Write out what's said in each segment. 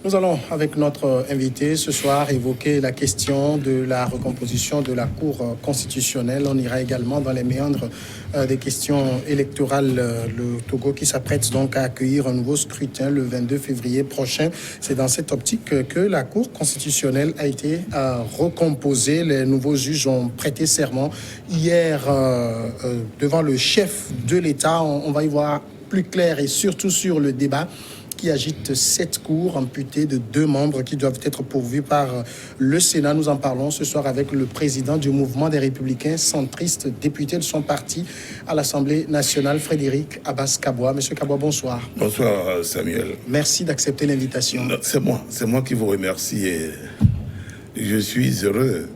Nous allons, avec notre invité ce soir, évoquer la question de la recomposition de la Cour constitutionnelle. On ira également dans les méandres des questions électorales. Le Togo qui s'apprête donc à accueillir un nouveau scrutin le 22 février prochain. C'est dans cette optique que la Cour constitutionnelle a été recomposée. Les nouveaux juges ont prêté serment hier devant le chef de l'État. On va y voir plus clair et surtout sur le débat qui agite cette cour amputée de 2 membres qui doivent être pourvus par le Sénat. Nous en parlons ce soir avec le président du mouvement des Républicains centristes, député de son parti à l'Assemblée nationale, Frédéric Abbas-Kabwa. Monsieur Kabwa, bonsoir. Bonsoir Samuel. Merci d'accepter l'invitation. C'est moi qui vous remercie et je suis heureux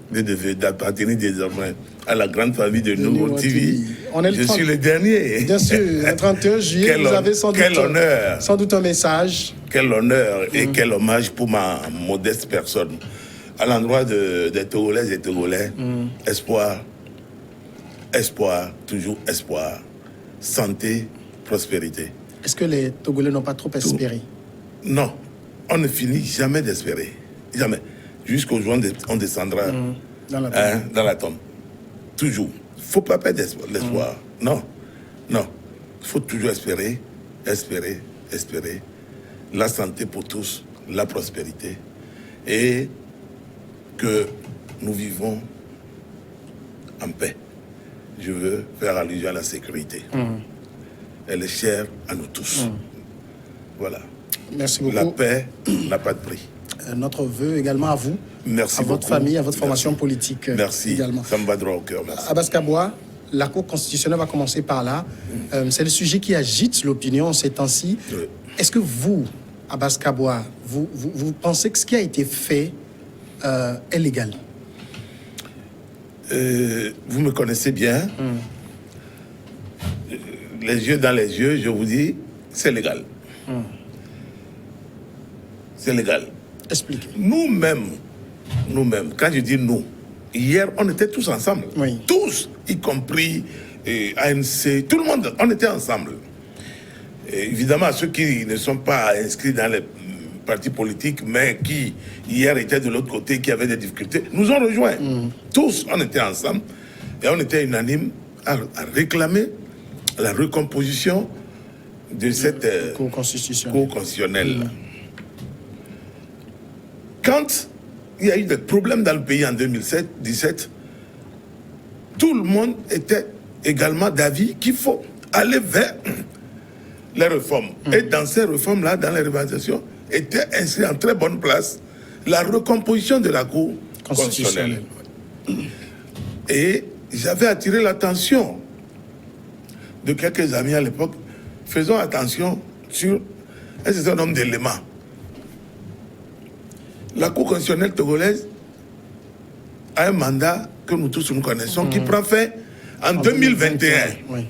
d'appartenir désormais à la grande famille de Nouveau TV. Je suis le dernier. Bien sûr, le 31 juillet, vous avez sans doute un message. Quel honneur et quel hommage pour ma modeste personne. À l'endroit des Togolaises et Togolais, espoir, toujours espoir, santé, prospérité. Est-ce que les Togolais n'ont pas trop espéré? Non, on ne finit jamais d'espérer. Jamais. Jusqu'au jour où on descendra dans la tombe. Toujours. Il ne faut pas perdre l'espoir. Non. Il faut toujours espérer. La santé pour tous, la prospérité. Et que nous vivons en paix. Je veux faire allusion à la sécurité. Elle est chère à nous tous. Voilà. Merci beaucoup. La paix n'a pas de prix. Notre vœu également à vous, merci à votre famille, à votre formation politique. Merci également. Ça me va droit au cœur. Merci. Abbas-Kabwa, la Cour constitutionnelle va commencer par là. C'est le sujet qui agite l'opinion ces temps-ci. Oui. Est-ce que vous, Abbas-Kabwa, vous pensez que ce qui a été fait est légal? Vous me connaissez bien. Les yeux dans les yeux, je vous dis, c'est légal. C'est légal. Expliquez. Nous-mêmes, quand je dis nous, hier, on était tous ensemble. Oui. Tous, y compris ANC, tout le monde, on était ensemble. Et évidemment, ceux qui ne sont pas inscrits dans les partis politiques, mais qui, hier, étaient de l'autre côté, qui avaient des difficultés, nous ont rejoints. Tous, on était ensemble. Et on était unanimes à réclamer la recomposition de cette Cour constitutionnelle. Quand il y a eu des problèmes dans le pays en 2017, tout le monde était également d'avis qu'il faut aller vers les réformes. Et dans ces réformes-là, dans les revendications, était inscrit en très bonne place la recomposition de la Cour constitutionnelle. Et j'avais attiré l'attention de quelques amis à l'époque. Faisons attention sur un certain nombre d'éléments. La Cour constitutionnelle togolaise a un mandat que nous tous nous connaissons, qui prend fin en 2021. Oui.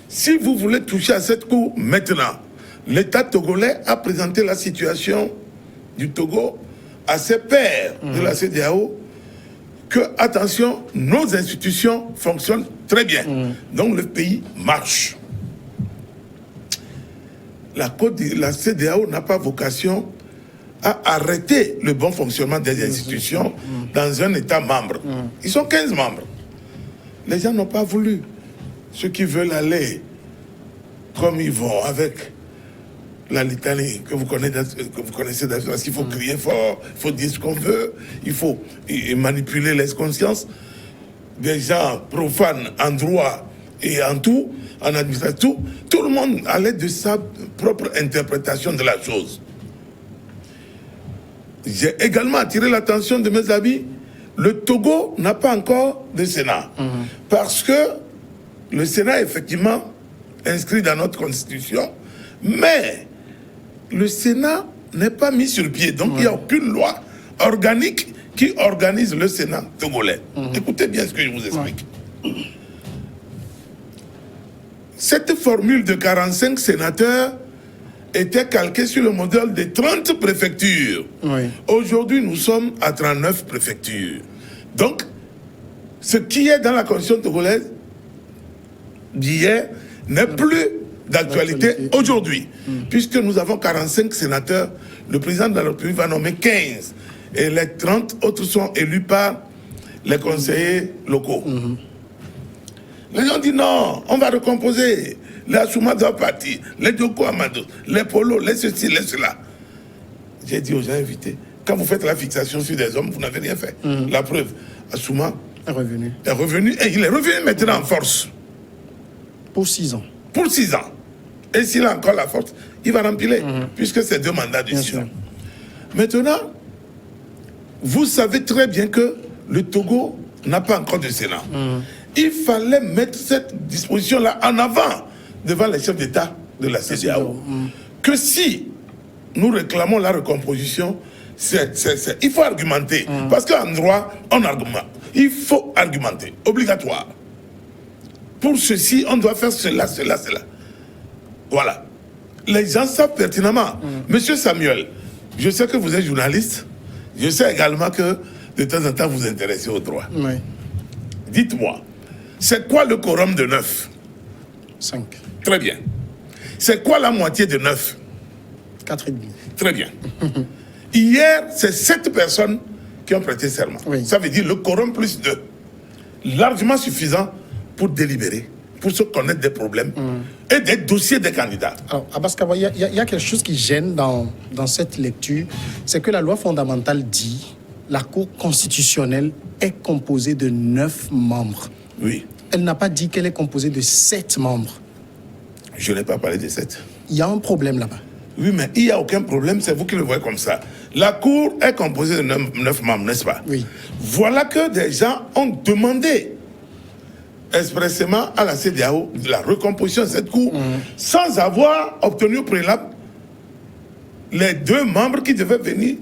Si vous voulez toucher à cette Cour maintenant, l'État togolais a présenté la situation du Togo à ses pairs de la CEDEAO, que, attention, nos institutions fonctionnent très bien. Donc le pays marche. La CEDEAO n'a pas vocation à arrêter le bon fonctionnement des institutions dans un État membre. Ils sont 15 membres. Les gens n'ont pas voulu. Ceux qui veulent aller comme ils vont avec la litanie que vous connaissez parce qu'il faut crier fort, il faut dire ce qu'on veut, il faut manipuler les consciences. Des gens profanes en droit et en tout, en administration, tout le monde allait de sa propre interprétation de la chose. J'ai également attiré l'attention de mes amis. Le Togo n'a pas encore de Sénat. Parce que le Sénat est effectivement inscrit dans notre constitution, mais le Sénat n'est pas mis sur pied. Donc il n'y a aucune loi organique qui organise le Sénat togolais. Écoutez bien ce que je vous explique. Cette formule de 45 sénateurs était calquée sur le modèle des 30 préfectures. Aujourd'hui, nous sommes à 39 préfectures. Donc, ce qui est dans la constitution togolaise d'hier n'est plus d'actualité aujourd'hui. Puisque nous avons 45 sénateurs, le président de la République va nommer 15. Et les 30 autres sont élus par les conseillers locaux. Les gens disent non, on va recomposer. Les Assouma doivent partir, les Djoko Amado, les Polo, les ceci, les cela. J'ai dit aux gens invités, quand vous faites la fixation sur des hommes, vous n'avez rien fait. La preuve, Assouma est revenu et il est revenu maintenant en force. Pour 6 ans. Pour 6 ans. Et s'il a encore la force, il va remplir, puisque c'est 2 mandats de 6 ans. Maintenant, vous savez très bien que le Togo n'a pas encore de Sénat. Il fallait mettre cette disposition-là en avant devant les chefs d'État de la CEDEAO. Que si nous réclamons la recomposition, il faut argumenter. Parce qu'en droit, on argumente. Il faut argumenter, obligatoire. Pour ceci, on doit faire cela, cela, cela. Voilà. Les gens savent pertinemment. Monsieur Samuel, je sais que vous êtes journaliste. Je sais également que de temps en temps, vous vous intéressez au droit. Oui. Dites-moi, c'est quoi le quorum de 9? 5. Très bien. C'est quoi la moitié de 9? 4,5. Très bien. Hier, c'est 7 personnes qui ont prêté serment. Oui. Ça veut dire le quorum plus 2. Largement suffisant pour délibérer, pour se connaître des problèmes et des dossiers des candidats. Alors, Abbas Kawa, il y a quelque chose qui gêne dans cette lecture, c'est que la loi fondamentale dit la Cour constitutionnelle est composée de 9 membres. Oui. Elle n'a pas dit qu'elle est composée de 7 membres. Je n'ai pas parlé de 7. Il y a un problème là-bas. Oui, mais il n'y a aucun problème, c'est vous qui le voyez comme ça. La Cour est composée de 9 membres, n'est-ce pas? Oui. Voilà que des gens ont demandé expressément à la CEDEAO de la recomposition de cette Cour sans avoir obtenu au préalable les 2 membres qui devaient venir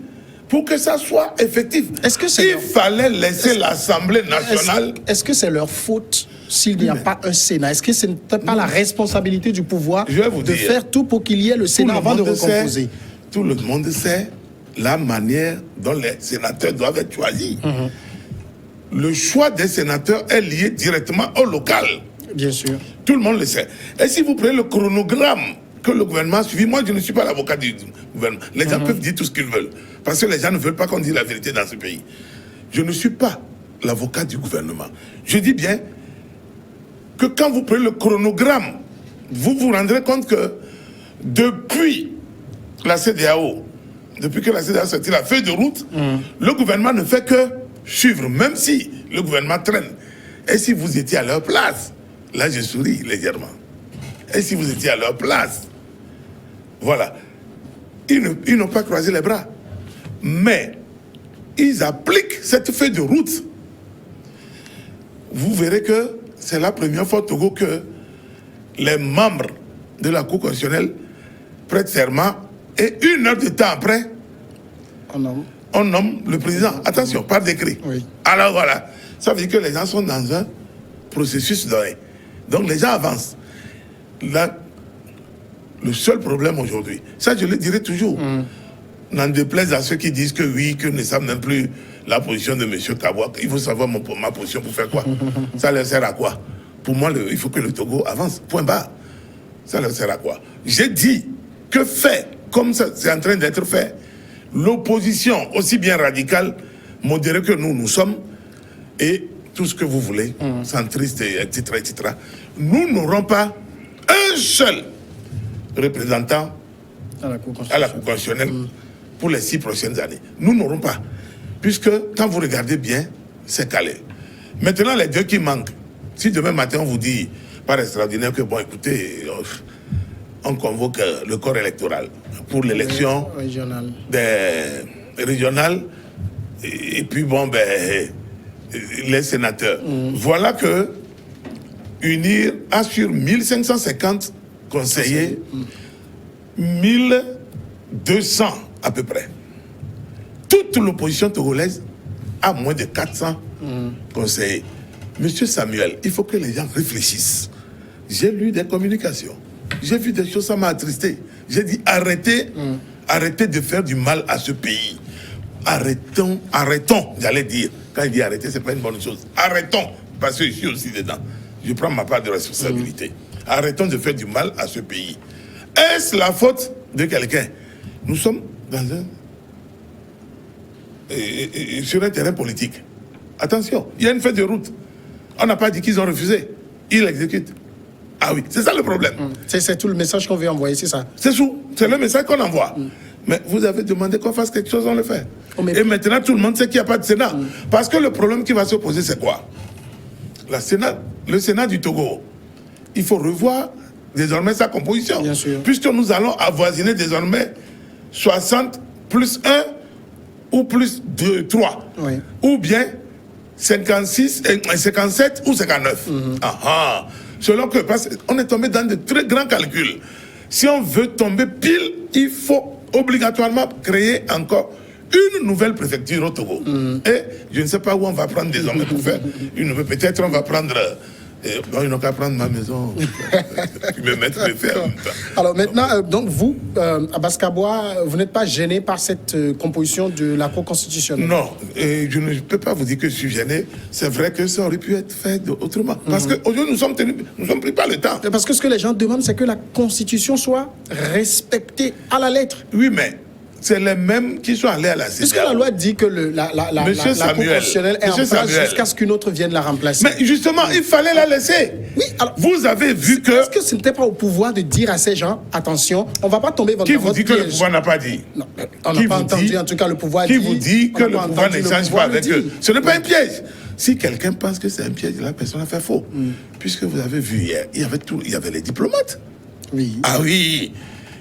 pour que ça soit effectif. Il fallait laisser l'Assemblée nationale... Est-ce que c'est leur faute s'il n'y a pas un Sénat? Est-ce que ce n'est pas la responsabilité du pouvoir de faire tout pour qu'il y ait le Sénat avant de recomposer? Tout le monde sait la manière dont les sénateurs doivent être choisis. Le choix des sénateurs est lié directement au local. Bien sûr. Tout le monde le sait. Et si vous prenez le chronogramme que le gouvernement a suivi, moi je ne suis pas l'avocat du gouvernement. Les gens peuvent dire tout ce qu'ils veulent. Parce que les gens ne veulent pas qu'on dise la vérité dans ce pays. Je ne suis pas l'avocat du gouvernement. Je dis bien que quand vous prenez le chronogramme, vous vous rendrez compte que depuis la CEDEAO, depuis que la CEDEAO a sorti la feuille de route, le gouvernement ne fait que suivre, même si le gouvernement traîne. Et si vous étiez à leur place, là je souris légèrement. Et si vous étiez à leur place, voilà. Ils n'ont pas croisé les bras. Mais ils appliquent cette feuille de route. Vous verrez que c'est la première fois au Togo que les membres de la Cour constitutionnelle prêtent serment et 1 heure de temps après, on nomme le président. Attention, par décret. Oui. Alors voilà, ça veut dire que les gens sont dans un processus donné. Donc les gens avancent. Là, le seul problème aujourd'hui, ça je le dirai toujours, n'en déplaise à ceux qui disent que oui, que ne savent même plus la position de M. Kabouak. Il faut savoir ma position pour faire quoi? Ça leur sert à quoi? Pour moi, il faut que le Togo avance. Point barre. Ça leur sert à quoi? J'ai dit que fait, comme ça c'est en train d'être fait, l'opposition, aussi bien radicale, modérée que nous sommes, et tout ce que vous voulez, centriste, etc., nous n'aurons pas un seul représentant à la Cour constitutionnelle pour les 6 prochaines années. Nous n'aurons pas. Puisque, quand vous regardez bien, c'est calé. Maintenant, les 2 qui manquent, si demain matin on vous dit, par extraordinaire, que bon, écoutez, on convoque le corps électoral pour l'élection des régionales, et puis bon, ben, les sénateurs. Voilà que UNIR a sur 1550 conseillers, 1200 à peu près. Toute l'opposition togolaise a moins de 400 conseillers. Monsieur Samuel, il faut que les gens réfléchissent. J'ai lu des communications. J'ai vu des choses, ça m'a attristé. J'ai dit arrêtez, arrêtez de faire du mal à ce pays. Arrêtons, j'allais dire. Quand il dit arrêter, c'est pas une bonne chose. Arrêtons, parce que je suis aussi dedans. Je prends ma part de responsabilité. Arrêtons de faire du mal à ce pays. Est-ce la faute de quelqu'un? Nous sommes sur un terrain politique. Attention, il y a une feuille de route. On n'a pas dit qu'ils ont refusé. Ils l'exécutent. Ah oui, c'est ça le problème. C'est tout le message qu'on veut envoyer, c'est ça? C'est tout. C'est le message qu'on envoie. Mais vous avez demandé qu'on fasse quelque chose, on le fait. Et maintenant, tout le monde sait qu'il n'y a pas de Sénat. Parce que le problème qui va se poser, c'est quoi? Le Sénat du Togo, il faut revoir désormais sa composition. Bien sûr. Puisque nous allons avoisiner désormais 60 plus 1 ou plus 2, 3. Oui. Ou bien 56, 57 ou 59. Selon que, parce qu'on est tombé dans de très grands calculs. Si on veut tomber pile, il faut obligatoirement créer encore une nouvelle préfecture au Togo. Et je ne sais pas où on va prendre des hommes pour faire une nouvelle. Peut-être on va prendre... bon, ils n'ont qu'à prendre ma maison. Puis me mettre le fer. Alors maintenant, donc vous, Abbas Kabwa, vous n'êtes pas gêné par cette composition de la Cour constitutionnelle? Non, je ne peux pas vous dire que je suis gêné. C'est vrai que ça aurait pu être fait autrement. Parce qu'aujourd'hui, nous sommes pris par le temps. Parce que ce que les gens demandent, c'est que la Constitution soit respectée à la lettre. Oui, mais c'est les mêmes qui sont allés à la CEDEAO. Puisque la loi dit que la Cour constitutionnelle est en place jusqu'à ce qu'une autre vienne la remplacer. Mais justement, il fallait la laisser. Oui, alors, vous avez vu que... Est-ce que ce n'était pas au pouvoir de dire à ces gens, attention, on ne va pas tomber dans votre piège? Qui vous dit que le pouvoir n'a pas dit? Non, on n'a pas entendu, en tout cas, le pouvoir dit... Qui vous dit que le pouvoir n'échange pas avec eux? Ce n'est pas un piège. Si quelqu'un pense que c'est un piège, la personne a fait faux. Puisque vous avez vu hier, il y avait les diplomates. Oui. Ah oui,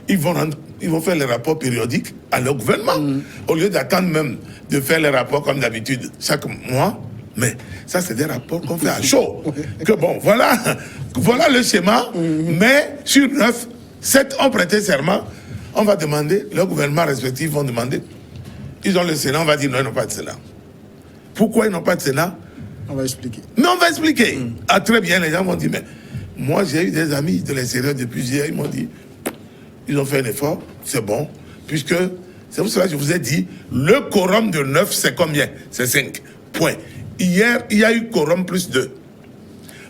ils vont faire les rapports périodiques à leur gouvernement. Au lieu d'attendre même de faire les rapports comme d'habitude chaque mois. Mais ça, c'est des rapports qu'on fait à chaud. Que bon, voilà le schéma. Mais sur 9, 7 ont prêté serment. On va demander, leurs gouvernements respectifs vont demander. Ils ont le Sénat, on va dire non, ils n'ont pas de Sénat. Pourquoi ils n'ont pas de Sénat? On va expliquer. Mais on va expliquer. Ah, très bien, les gens vont dire, mais moi, j'ai eu des amis de l'extérieur depuis hier, ils m'ont dit, ils ont fait un effort, c'est bon, puisque, c'est pour cela que je vous ai dit, le quorum de 9, c'est combien? C'est 5. Point. Hier, il y a eu quorum plus 2.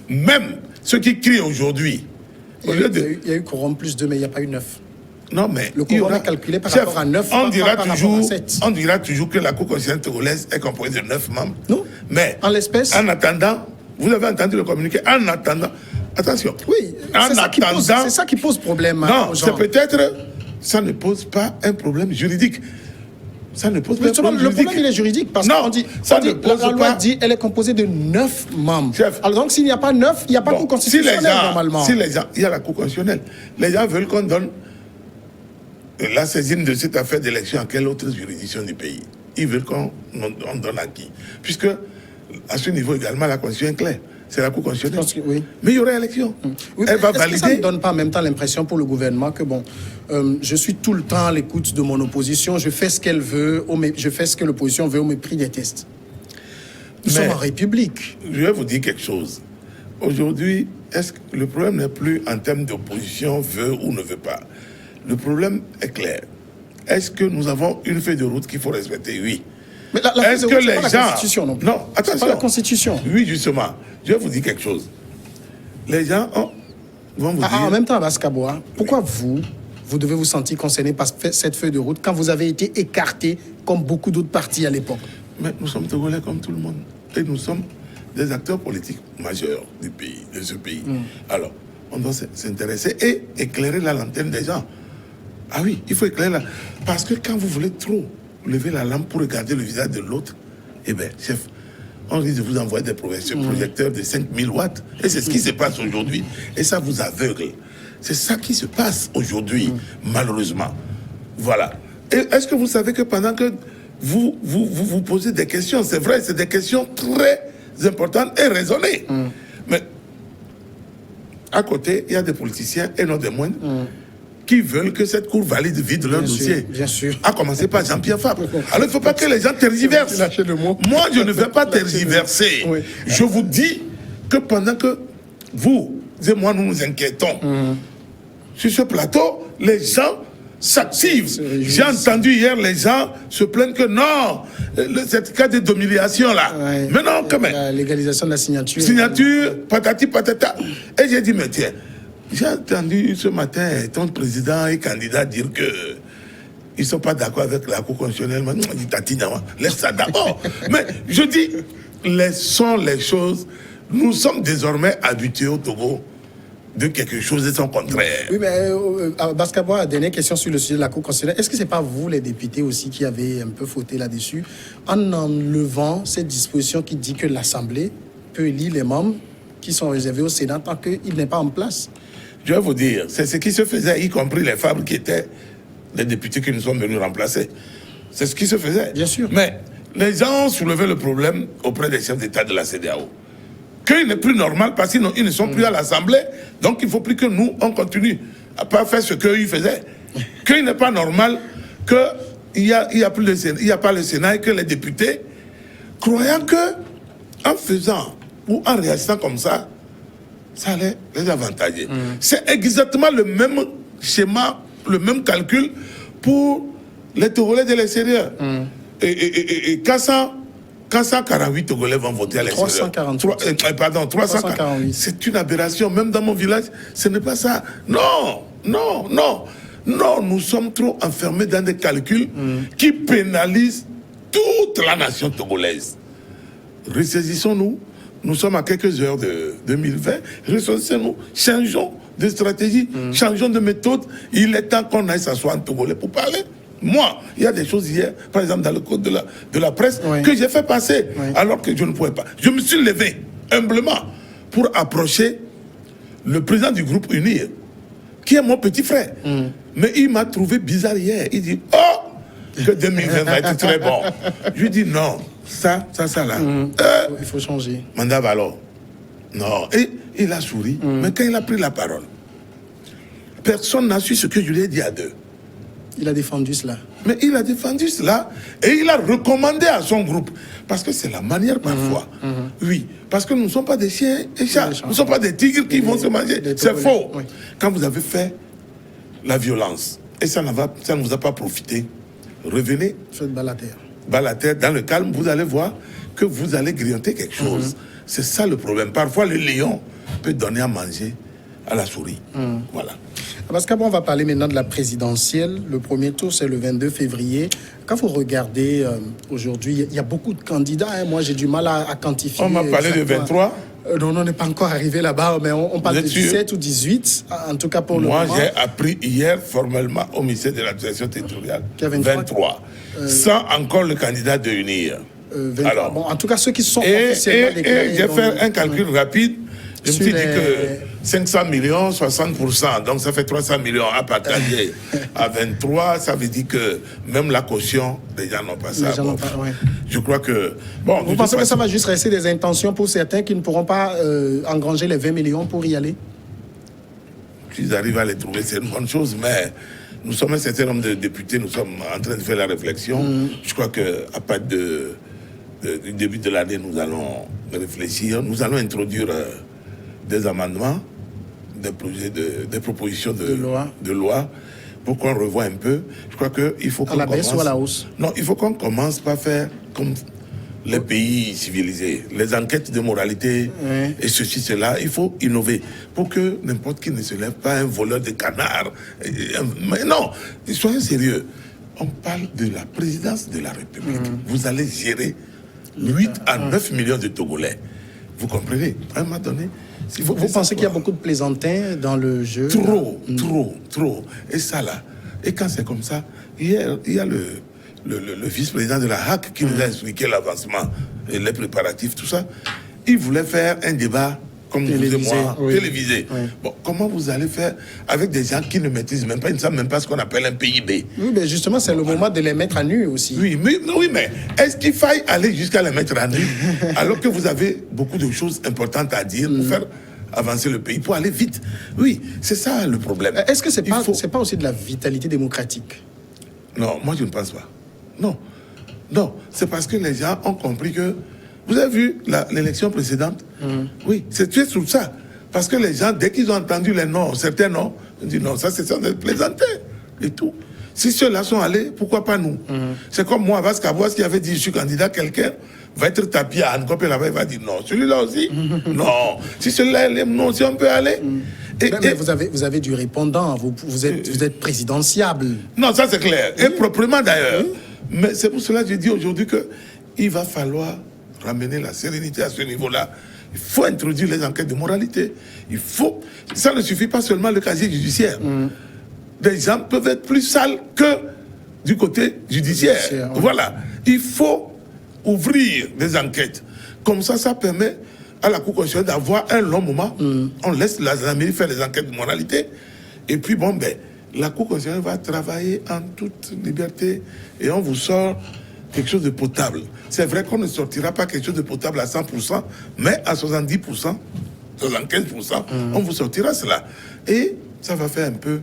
Même ceux qui crient aujourd'hui, Il y a eu quorum plus 2, mais il n'y a pas eu 9. Non, mais le quorum est calculé par rapport à 9, on dira par rapport à 7. On dira toujours que la Cour constitutionnelle togolaise est composée de 9 membres. Non. Mais, en l'espèce... En attendant, vous avez entendu le communiqué, en attendant... Attention. Oui, c'est ça qui pose problème. Non, c'est peut-être... Ça ne pose pas un problème juridique. Ça ne pose pas un problème juridique. Le problème, il est juridique. Parce qu'on dit, la loi dit elle est composée de 9 membres. Chef, alors donc, s'il n'y a pas 9, il n'y a pas de Cour constitutionnelle, normalement. Si les gens... Il y a la Cour constitutionnelle. Les gens veulent qu'on donne la saisine de cette affaire d'élection à quelle autre juridiction du pays. Ils veulent qu'on donne à qui? Puisque, à ce niveau également, la Constitution est claire. C'est la Cour constitutionnelle. Oui. Mais il y aura élection. Oui, elle va valider. Que ça ne donne pas en même temps l'impression pour le gouvernement que, bon, je suis tout le temps à l'écoute de mon opposition, je fais ce qu'elle veut, je fais ce que l'opposition veut au mépris des tests. Nous sommes en République. Je vais vous dire quelque chose. Aujourd'hui, est-ce que le problème n'est plus en termes d'opposition, veut ou ne veut pas? Le problème est clair. Est-ce que nous avons une feuille de route qu'il faut respecter? Oui. Mais est-ce que les gens... la Constitution non plus. Non, attention. C'est pas la Constitution. Oui, justement. Je vais vous dire quelque chose. Les gens vont vous dire... En même temps, Abbas Kabwa, pourquoi vous devez vous sentir concerné par cette feuille de route quand vous avez été écarté comme beaucoup d'autres partis à l'époque? Mais nous sommes Togolais comme tout le monde. Et nous sommes des acteurs politiques majeurs du pays, de ce pays. Alors, on doit s'intéresser et éclairer la lanterne des gens. Ah oui, il faut éclairer la... Parce que quand vous voulez trop lever la lampe pour regarder le visage de l'autre, eh bien, chef, on risque de vous envoyer des projecteurs de 5000 watts. Et c'est ce qui se passe aujourd'hui. Et ça vous aveugle. C'est ça qui se passe aujourd'hui, malheureusement. Voilà. Et est-ce que vous savez que pendant que vous posez des questions, c'est vrai, c'est des questions très importantes et raisonnées. Mais à côté, il y a des politiciens, et non des moindres, qui veulent que cette cour valide vide leur dossier. Bien sûr. À commencer par Jean-Pierre Fabre. Alors, il ne faut pas que les gens tergiversent. Moi, je ne vais pas tergiverser. Oui. Je vous dis que pendant que vous et moi, nous nous inquiétons, sur ce plateau, les gens s'activent. J'ai entendu hier les gens se plaignent que non, le certificat d'humiliation là. Ouais, mais non, quand même. La légalisation de la signature. Signature, patati patata. Et j'ai dit, mais tiens, J'ai entendu ce matin ton président et candidat dire que ils ne sont pas d'accord avec la Cour constitutionnelle. Maintenant, on dit Tatinama, laisse ça d'abord. Mais je dis, laissons les choses. Nous sommes désormais habitués au Togo de quelque chose et son contraire. Oui, mais Baskaboa, dernière question sur le sujet de la Cour constitutionnelle. Est-ce que ce n'est pas vous, les députés aussi, qui avez un peu fauté là-dessus, en enlevant cette disposition qui dit que l'Assemblée peut élire les membres qui sont réservés au Sénat tant qu'il n'est pas en place? Je vais vous dire, c'est ce qui se faisait, y compris les femmes qui étaient les députés qui nous sont venus remplacer. C'est ce qui se faisait. Bien sûr. Mais les gens ont soulevé le problème auprès des chefs d'État de la CEDEAO. Qu'il n'est plus normal parce qu'ils ne sont plus à l'Assemblée. Donc il ne faut plus que nous, on continue à ne pas faire ce qu'eux faisaient. Qu'il n'est pas normal qu'il n'y a pas le Sénat et que les députés, croyant qu'en faisant ou en réagissant comme ça allait les avantager. C'est exactement le même schéma, le même calcul pour les Togolais de l'extérieur. Et 448 Togolais vont voter à l'extérieur. 348. C'est une aberration. Même dans mon village, ce n'est pas ça. Non, nous sommes trop enfermés dans des calculs qui pénalisent toute la nation togolaise. Ressaisissons-nous. Nous sommes à quelques heures de 2020. Ressaisissons-nous. Changeons de stratégie, changeons de méthode. Il est temps qu'on aille s'asseoir en Togolais pour parler. Moi, il y a des choses hier, par exemple dans le code de la presse, que j'ai fait passer alors que je ne pouvais pas. Je me suis levé humblement pour approcher le président du groupe UNIR, qui est mon petit frère. Mais il m'a trouvé bizarre hier. Il dit, oh, que 2020 va être très bon. Je lui dis, non, ça là. Il faut changer. Mandat alors. Non. Et il a souri. Mais quand il a pris la parole, personne n'a su ce que je lui ai dit à deux. Il a défendu cela. Mais il a défendu cela et il a recommandé à son groupe. Parce que c'est la manière parfois. Oui, parce que nous ne sommes pas des chiens et chats. Nous ne sommes pas des tigres qui vont se manger. C'est faux. Oui. Quand vous avez fait la violence et ça ne vous a pas profité, revenez. Faites Balater. Balater, dans le calme, vous allez voir que vous allez grignoter quelque chose. C'est ça le problème. Parfois, le lion peut donner à manger à la souris. Voilà. Parce qu'après, on va parler maintenant de la présidentielle. Le premier tour, c'est le 22 février. Quand vous regardez aujourd'hui, il y a beaucoup de candidats. Hein. Moi, j'ai du mal à quantifier. On m'a parlé de 23. Non, on n'est pas encore arrivé là-bas, mais on parle de 17 ou 18, en tout cas pour le moment. Moi, j'ai appris hier formellement au ministère de l'administration territoriale 23. Sans encore le candidat de UNIR. Alors, bon, en tout cas, ceux qui sont officiellement déclarés. Et j'ai fait un calcul rapide. Je me suis dit que 500 millions, 60%, donc ça fait 300 millions à partager à 23, ça veut dire que même la caution, les gens n'ont pas ça. Je crois que... Bon, vous pensez que ça va juste rester des intentions pour certains qui ne pourront pas engranger les 20 millions pour y aller? S'ils arrivent à les trouver, c'est une bonne chose, mais nous sommes un certain nombre de députés, nous sommes en train de faire la réflexion. Je crois qu'à partir du début de l'année, nous allons réfléchir, nous allons introduire... des amendements, des propositions de loi pour qu'on revoie un peu. Je crois qu'il faut qu'on commence... À la baisse ou à la hausse? Non, il faut qu'on commence par faire comme les pays civilisés. Les enquêtes de moralité et ceci, cela, il faut innover pour que n'importe qui ne se lève pas un voleur de canard. Mais non, soyez sérieux. On parle de la présidence de la République. Vous allez gérer 8 à 9 millions de Togolais. Vous comprenez? À un moment donné... Vous pensez qu'il y a beaucoup de plaisantins dans le jeu? Trop. Et ça là. Et quand c'est comme ça, il y a le vice-président de la HAC qui nous a expliqué l'avancement et les préparatifs, tout ça. Il voulait faire un débat, comme vous et moi, télévisé. Bon, comment vous allez faire avec des gens qui ne maîtrisent même pas, ils ne savent même pas ce qu'on appelle un PIB? Oui, mais justement, c'est le moment de les mettre à nu aussi. Oui, mais est-ce qu'il faille aller jusqu'à les mettre à nu alors que vous avez beaucoup de choses importantes à dire pour faire avancer le pays, pour aller vite? Oui, c'est ça le problème. Est-ce que c'est pas aussi de la vitalité démocratique? Non, moi je ne pense pas. Non, c'est parce que les gens ont compris que... Vous avez vu l'élection précédente? Oui, c'est tué sur ça. Parce que les gens, dès qu'ils ont entendu les noms, certains noms, ils disent non, ça c'est des plaisantés et tout. Si ceux-là sont allés, pourquoi pas nous? C'est comme moi, Baskaboa, qui avait dit je suis candidat, quelqu'un va être tapé à Ankop et là-bas, il va dire non. Celui-là aussi? Non. Si celui-là est non, si on peut aller. Mais vous avez du répondant, vous êtes présidentiable. Non, ça c'est clair, et proprement d'ailleurs. Mais c'est pour cela que je dis aujourd'hui qu'il va falloir ramener la sérénité à ce niveau-là. Il faut introduire les enquêtes de moralité. Ça ne suffit pas seulement le casier judiciaire. Des gens peuvent être plus sales que du côté judiciaire. Voilà. Il faut ouvrir des enquêtes. Comme ça permet à la Cour constitutionnelle d'avoir un long moment. On laisse la mairie faire les enquêtes de moralité. Et puis, la Cour constitutionnelle va travailler en toute liberté et on vous sort quelque chose de potable. C'est vrai qu'on ne sortira pas quelque chose de potable à 100%, mais à 70%, 75%, on vous sortira cela. Et ça va faire un peu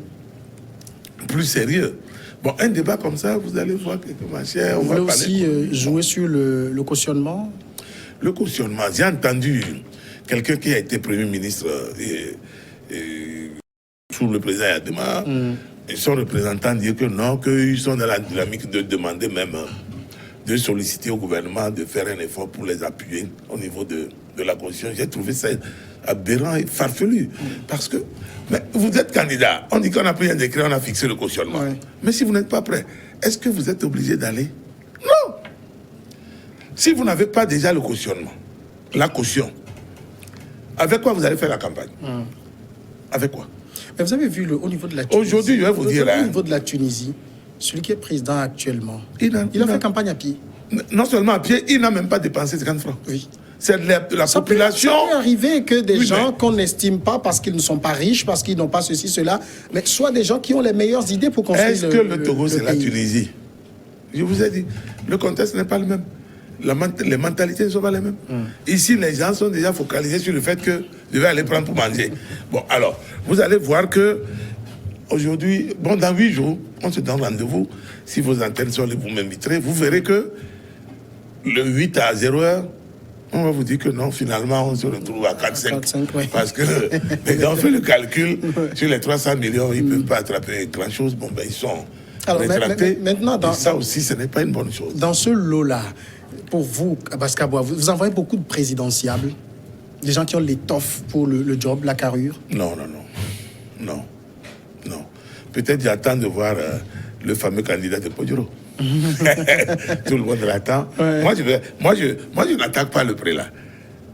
plus sérieux. Bon, un débat comme ça, vous allez voir que ma chère... Vous voulez aussi jouer sur le cautionnement? Le cautionnement, j'ai entendu quelqu'un qui a été Premier ministre sous le président Yadema, et son représentant dire que non, qu'ils sont dans la dynamique de demander même de solliciter au gouvernement de faire un effort pour les appuyer au niveau de la Constitution. J'ai trouvé ça aberrant et farfelu. Parce que vous êtes candidat, on dit qu'on a pris un décret, on a fixé le cautionnement. Ouais. Mais si vous n'êtes pas prêt, est-ce que vous êtes obligé d'aller? Non. Si vous n'avez pas déjà le cautionnement, la caution, avec quoi vous allez faire la campagne? Avec quoi? Mais vous avez vu au niveau de la Tunisie. Aujourd'hui, je vais vous dire... Au niveau de la Tunisie, celui qui est président actuellement, il a fait campagne à pied. Non seulement à pied, il n'a même pas dépensé 50 francs. Oui. C'est la population... Ça peut arriver que des gens qu'on n'estime pas parce qu'ils ne sont pas riches, parce qu'ils n'ont pas ceci, cela, mais soit des gens qui ont les meilleures idées pour construire Est-ce que le Togo, c'est la Tunisie? Je vous ai dit, le contexte n'est pas le même. Les mentalités ne sont pas les mêmes. Ici, les gens sont déjà focalisés sur le fait que je vais aller prendre pour manger. Bon, alors, vous allez voir que aujourd'hui, dans 8 jours, on se donne rendez-vous. Si vos antennes sont libres, vous m'inviterez. Vous verrez que le 8 à 0h, on va vous dire que non, finalement, on se retrouve à 4-5. Oui. Parce que les gens ont fait le calcul. Sur les 300 millions, ils ne peuvent pas attraper grand-chose. Ils sont rétractés. Maintenant, ça aussi, ce n'est pas une bonne chose. Dans ce lot-là, pour vous, Abbas Kabwa, vous envoyez beaucoup de présidentiables, des gens qui ont l'étoffe pour le job, la carrure? Non. Peut-être j'attends de voir le fameux candidat de Podjoro. Tout le monde l'attend. Ouais. Moi, je n'attaque pas le prélat.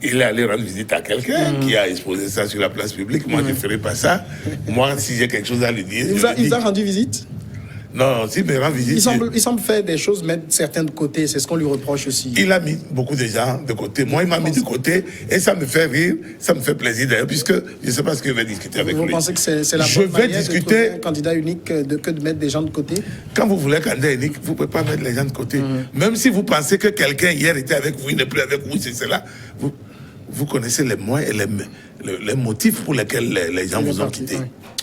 Il est allé rendre visite à quelqu'un qui a exposé ça sur la place publique. Moi, je ne ferai pas ça. Moi, si j'ai quelque chose à lui dire... Il vous a rendu visite? Non, s'il me rend visite... Il semble faire des choses, mettre certains de côté. C'est ce qu'on lui reproche aussi. Il a mis beaucoup de gens de côté. Moi, il m'a mis de côté et ça me fait rire. Ça me fait plaisir d'ailleurs, puisque je ne sais pas ce que je vais discuter avec lui. Vous pensez que c'est la bonne manière de trouver un candidat unique que de mettre des gens de côté? Quand vous voulez un candidat unique, vous ne pouvez pas mettre les gens de côté. Même si vous pensez que quelqu'un hier était avec vous, il n'est plus avec vous, c'est cela. Vous connaissez les moyens et les motifs pour lesquels les gens vous ont quitté.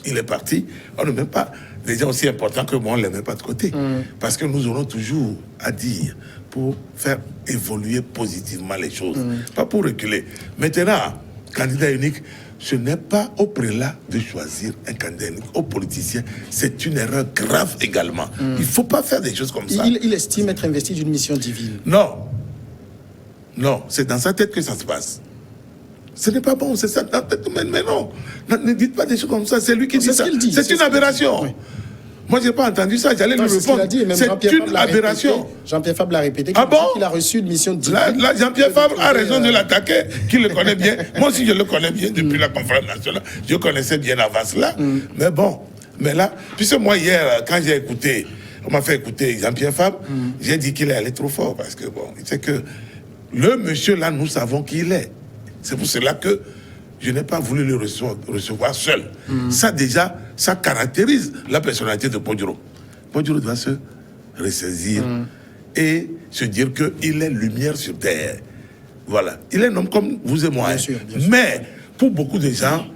Il est parti. On ne met pas des gens aussi importants que moi, on ne les met pas de côté. Parce que nous aurons toujours à dire pour faire évoluer positivement les choses. Pas pour reculer. Maintenant, candidat unique, ce n'est pas au prélat de choisir un candidat unique. Aux politiciens, c'est une erreur grave également. Il ne faut pas faire des choses comme ça. Il estime être investi d'une mission divine. Non, c'est dans sa tête que ça se passe. Ce n'est pas bon, c'est ça dans ta tête. Mais non, ne dites pas des choses comme ça. C'est lui qui dit ça. C'est une aberration. Oui. Moi, je n'ai pas entendu ça. J'allais lui répondre. C'est une aberration. Jean-Pierre Fabre l'a répété. Ah bon? Il a reçu une mission divine. Là, Jean-Pierre Fabre a raison de l'attaquer, qu'il le connaît bien. Moi aussi, je le connais bien depuis la conférence nationale. Je connaissais bien avant cela. Mais bon, là, puisque moi, hier, quand j'ai écouté, on m'a fait écouter Jean-Pierre Fabre, j'ai dit qu'il est allé trop fort. Parce que, c'est que le monsieur, là, nous savons qui il est. C'est pour cela que je n'ai pas voulu le recevoir seul. Ça, déjà, ça caractérise la personnalité de Podjoro. Podjoro doit se ressaisir et se dire qu'il est lumière sur terre. Voilà. Il est un homme comme vous et moi. Bien sûr. Mais pour beaucoup de gens,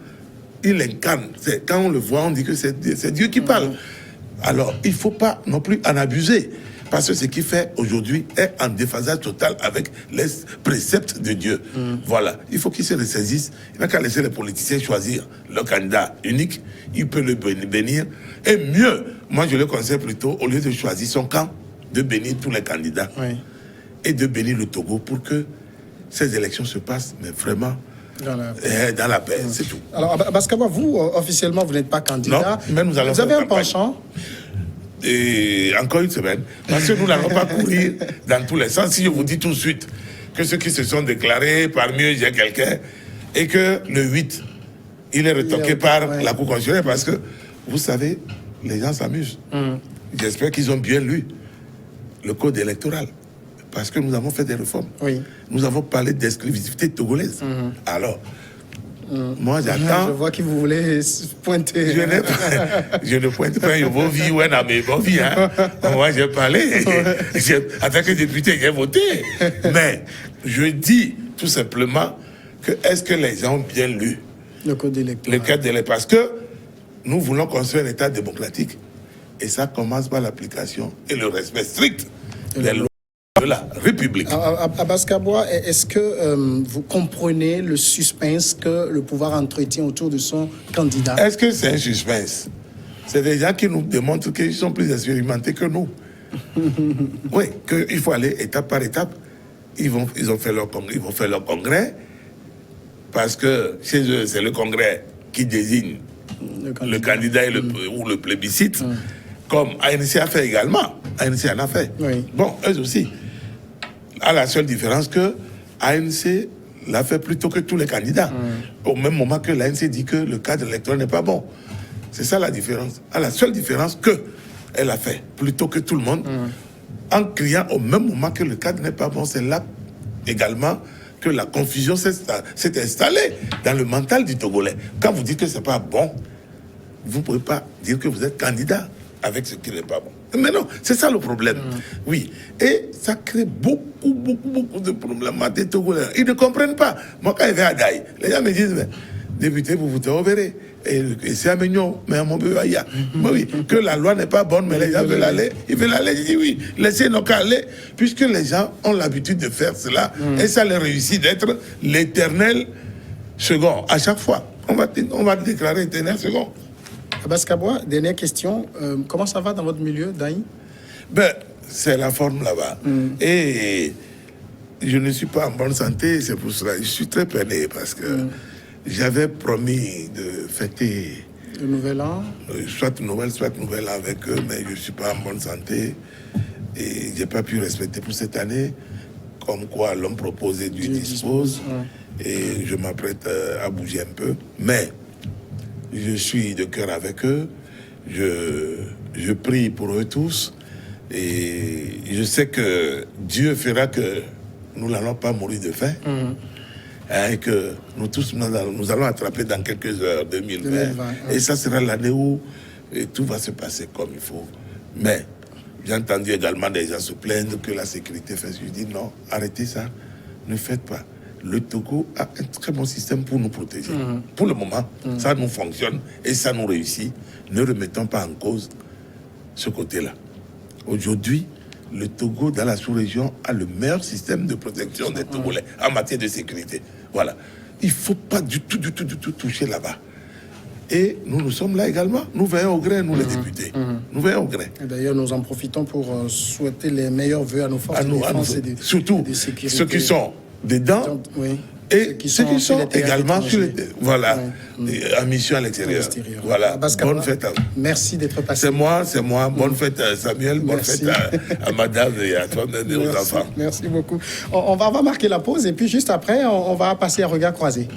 il incarne. Quand on le voit, on dit que c'est Dieu qui parle. Alors, il ne faut pas non plus en abuser. Parce que ce qu'il fait aujourd'hui est en déphasage total avec les préceptes de Dieu. Voilà. Il faut qu'il se ressaisisse. Il n'a qu'à laisser les politiciens choisir le candidat unique. Il peut le bénir. Et mieux, moi je le conseille plutôt, au lieu de choisir son camp, de bénir tous les candidats. Et de bénir le Togo pour que ces élections se passent, mais vraiment dans la paix, c'est tout. Alors, Abbas Kabwa, vous, officiellement, vous n'êtes pas candidat. Non, mais nous allons vous avez un campagne. penchant? Et encore une semaine, parce que nous n'allons pas courir dans tous les sens. Si je vous dis tout de suite que ceux qui se sont déclarés, parmi eux, il y a quelqu'un, et que le 8, il est retoqué par la Cour constitutionnelle, parce que, vous savez, les gens s'amusent. J'espère qu'ils ont bien lu le code électoral, parce que nous avons fait des réformes. Nous avons parlé d'exclusivité togolaise. Alors, moi, j'attends. Je vois que vous voulez pointer. Je ne pointe pas vos vies, ouais, non, mais vos vies, hein. Moi, j'ai parlé. En tant que député, j'ai voté. Mais je dis tout simplement que est-ce que les gens ont bien lu le code électoral? Le code électoral. Parce que nous voulons construire un État démocratique. Et ça commence par l'application et le respect strict des lois de la République. Abbas Kabwa, est-ce que vous comprenez le suspense que le pouvoir entretient autour de son candidat? Est-ce que c'est un suspense? C'est des gens qui nous démontrent qu'ils sont plus expérimentés que nous. Oui, qu'il faut aller étape par étape. Ils vont faire leur congrès, parce que chez eux, c'est le congrès qui désigne le candidat ou le plébiscite, comme ANC a fait également. ANC en a fait. Bon, eux aussi. À la seule différence que ANC l'a fait plus tôt que tous les candidats. Au même moment que l'ANC dit que le cadre électoral n'est pas bon. C'est ça la différence. À la seule différence que elle a fait plus tôt que tout le monde, en criant au même moment que le cadre n'est pas bon. C'est là également que la confusion s'est installée dans le mental du Togolais. Quand vous dites que c'est pas bon, vous ne pouvez pas dire que vous êtes candidat avec ce qui n'est pas bon. Mais non, c'est ça le problème. Oui. Et ça crée beaucoup de problèmes à des Togolais. Ils ne comprennent pas. Moi, quand je vais à Daï, les gens me disent, mais député, vous votez au verrez. Et c'est un mignon, mais à mon bébé, il y a. Oui, que la loi n'est pas bonne, mais les gens veulent aller. Ils veulent aller. Je dis oui, laissez nos cas aller, puisque les gens ont l'habitude de faire cela. Et ça leur réussit d'être l'éternel second. À chaque fois, on va déclarer éternel second. Abbas Kabwa, dernière question. Comment ça va dans votre milieu, Daï? Ben, c'est la forme là-bas. Et je ne suis pas en bonne santé, c'est pour cela. Je suis très peiné parce que j'avais promis de fêter le nouvel an, soit nouvel an avec eux, mais je ne suis pas en bonne santé et je n'ai pas pu respecter pour cette année. Comme quoi l'homme proposé Dieu dispose. Et je m'apprête à bouger un peu. Mais je suis de cœur avec eux. Je prie pour eux tous. Et je sais que Dieu fera que nous n'allons pas mourir de faim. Et que nous tous, nous allons attraper dans quelques heures 2020. Et ça sera l'année où tout va se passer comme il faut. Mais j'ai entendu également des gens se plaindre que la sécurité fait. Je dis non, arrêtez ça. Ne faites pas. Le Togo a un très bon système pour nous protéger. Pour le moment, ça nous fonctionne et ça nous réussit. Ne remettons pas en cause ce côté-là. Aujourd'hui, le Togo, dans la sous-région, a le meilleur système de protection des Togolais en matière de sécurité. Voilà. Il ne faut pas du tout toucher là-bas. Et nous sommes là également. Nous veillons au gré, nous les députés. Nous veillons au gré. D'ailleurs, nous en profitons pour souhaiter les meilleurs vœux à nos forces de défense et de sécurité. Surtout ceux qui sont dedans et ceux qui sont également sur en mission à l'extérieur. Voilà. Bonne fête à vous. Merci d'être passé. C'est moi. Bonne fête à Samuel. Bonne fête à madame et à toi et aux enfants. Merci beaucoup. On va marquer la pause et puis juste après, on va passer à regard croisé.